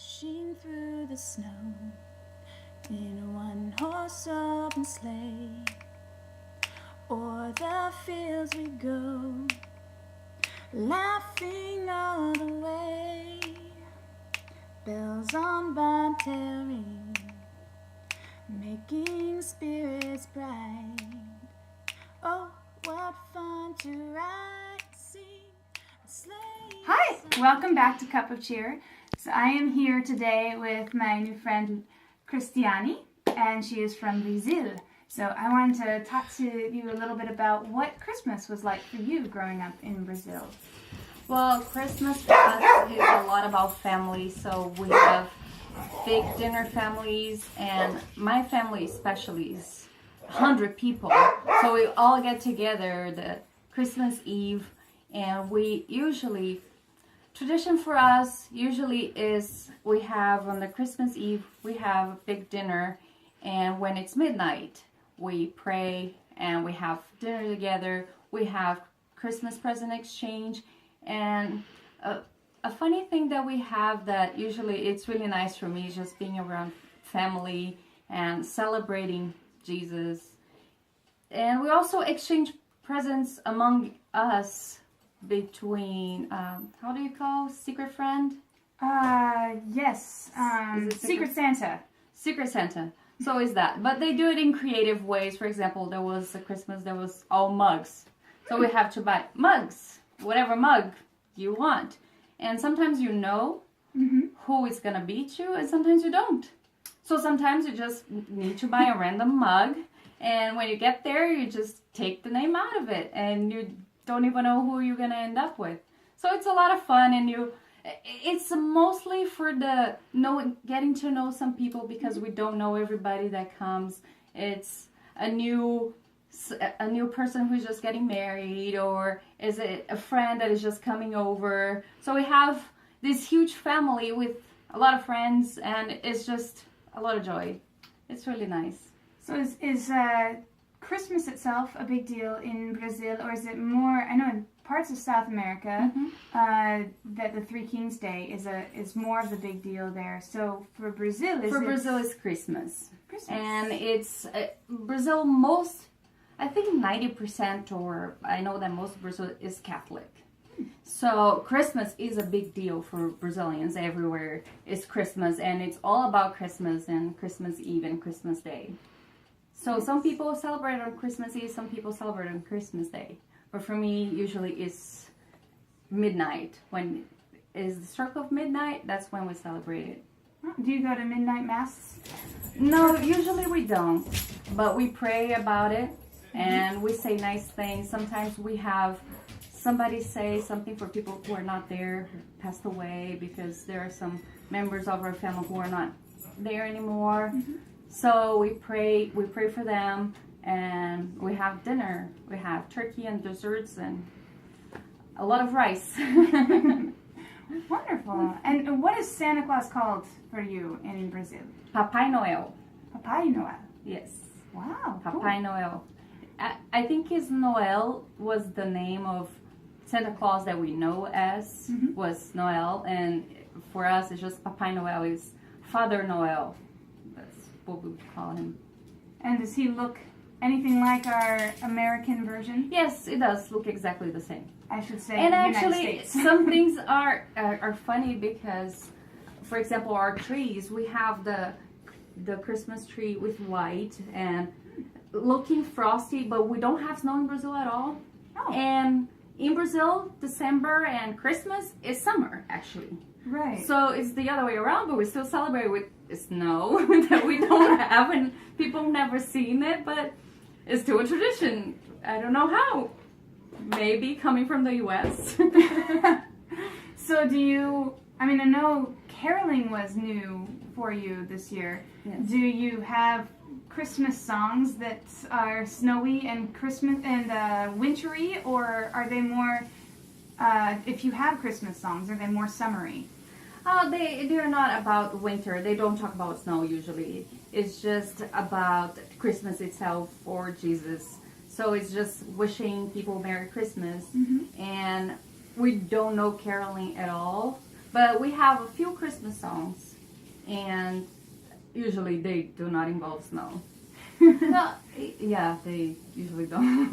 Dashing through the snow in a one-horse open sleigh, o'er the fields we go, laughing all the way. Bells on bobtail ring, making spirits bright. Oh, what fun to ride, sing, sleigh. Hi, welcome back to Cup of Cheer. So I am here today with my new friend Cristiane, and she is from Brazil. So I wanted to talk to you a little bit about what Christmas was like for you growing up in Brazil. Well, Christmas for us is a lot about family, so we have big dinner families, and my family especially is 100 people. So we all get together the Christmas Eve, and we usually, tradition for us usually is we have on the Christmas Eve, we have a big dinner, and when it's midnight, we pray and we have dinner together, we have Christmas present exchange. And a funny thing that we have that usually it's really nice for me is just being around family and celebrating Jesus. And we also exchange presents among us between, how do you call secret friend? Yes, Secret Santa. Secret Santa. So is that. But they do it in creative ways. For example, there was a Christmas, there was all mugs. So we have to buy mugs. Whatever mug you want. And sometimes you know who is going to beat you, and sometimes you don't. So sometimes you just need to buy a random mug, and when you get there, you just take the name out of it, and you don't even know who you're going to end up with. So it's a lot of fun, and it's mostly for the getting to know some people, because we don't know everybody that comes. It's a new person who's just getting married, or is it a friend that is just coming over. So we have this huge family with a lot of friends, and it's just a lot of joy. It's really nice. So is Christmas itself a big deal in Brazil, or is it more, I know in parts of South America that the Three Kings Day is more of the big deal there. So for Brazil, Brazil it's Christmas. And it's Brazil, I think 90%, or I know that most of Brazil is Catholic. So Christmas is a big deal for Brazilians everywhere. It's Christmas, and it's all about Christmas and Christmas Eve and Christmas Day. So some people celebrate on Christmas Eve, some people celebrate on Christmas Day. But for me, usually it's midnight. When is the stroke of midnight, that's when we celebrate it. Do you go to midnight mass? No, usually we don't. But we pray about it. And we say nice things. Sometimes we have somebody say something for people who are not there, who passed away, because there are some members of our family who are not there anymore. So we pray for them, and we have dinner. We have turkey and desserts and a lot of rice. Wonderful. And what is Santa Claus called for you in Brazil? Papai Noel. Papai Noel. Yes. Wow. Papai Noel. I think his Noel was the name of Santa Claus that we know as, was Noel, and for us it's just Papai Noel is Father Noel. That's what we would call him. And does he look anything like our American version? Yes, it does look exactly the same. I should say. And United actually, States. some things are funny because, for example, our trees, we have the Christmas tree with white and looking frosty, but we don't have snow in Brazil at all. Oh. And in Brazil, December and Christmas is summer, actually. Right. So it's the other way around, but we still celebrate with snow that we don't have, and people never seen it, but it's still a tradition. I don't know how. Maybe coming from the U.S. So I know caroling was new for you this year. Yes. Do you have Christmas songs that are snowy and Christmas and wintry, or are they more, if you have Christmas songs, are they more summery? They're not about winter. They don't talk about snow usually. It's just about Christmas itself or Jesus. So it's just wishing people Merry Christmas. And we don't know caroling at all. But we have a few Christmas songs. and usually they do not involve snow. No, yeah, they usually don't.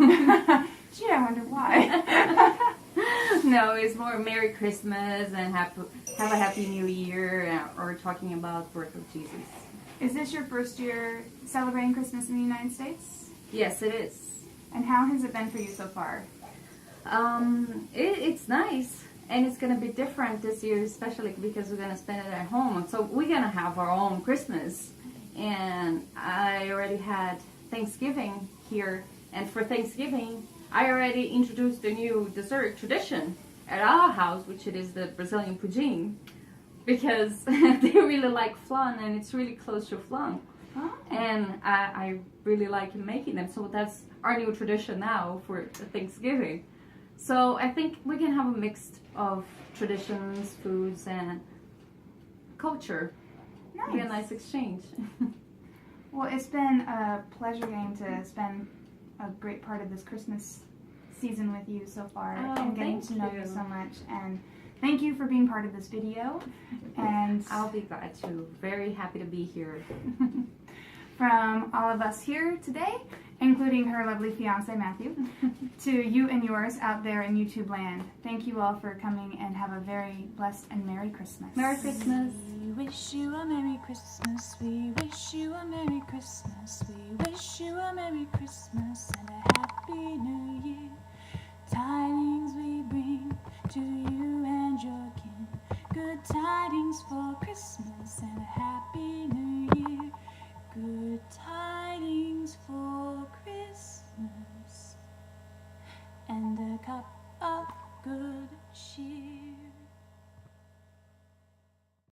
Gee, I wonder why. No, it's more Merry Christmas and have a Happy New Year, or talking about birth of Jesus. Is this your first year celebrating Christmas in the United States? Yes, it is. And how has it been for you so far? It's nice, and it's gonna be different this year, especially because we're gonna spend it at home. So we're gonna have our own Christmas, and I already had Thanksgiving here, and for Thanksgiving, I already introduced a new dessert tradition at our house, which it is the Brazilian pudim, because they really like flan, and it's really close to flan. Oh. And I really like making them, so that's our new tradition now for Thanksgiving. So I think we can have a mix of traditions, foods, and culture. Nice. Be a nice exchange. Well, it's been a pleasure getting to spend a great part of this Christmas season with you so far, Oh, and getting thank to know you you. so much. And thank you for being part of this video. And I'll be glad to. Very happy to be here. from all of us here today, including her lovely fiance Matthew, to you and yours out there in YouTube land, thank you all for coming, and have a very blessed and Merry Christmas. Merry Christmas. We wish you a Merry Christmas. We wish you a Merry Christmas. We wish you a Merry Christmas and a Happy New Year. Tidings we bring to you and your kin. Good tidings for Christmas and a Happy New Year. Good tidings.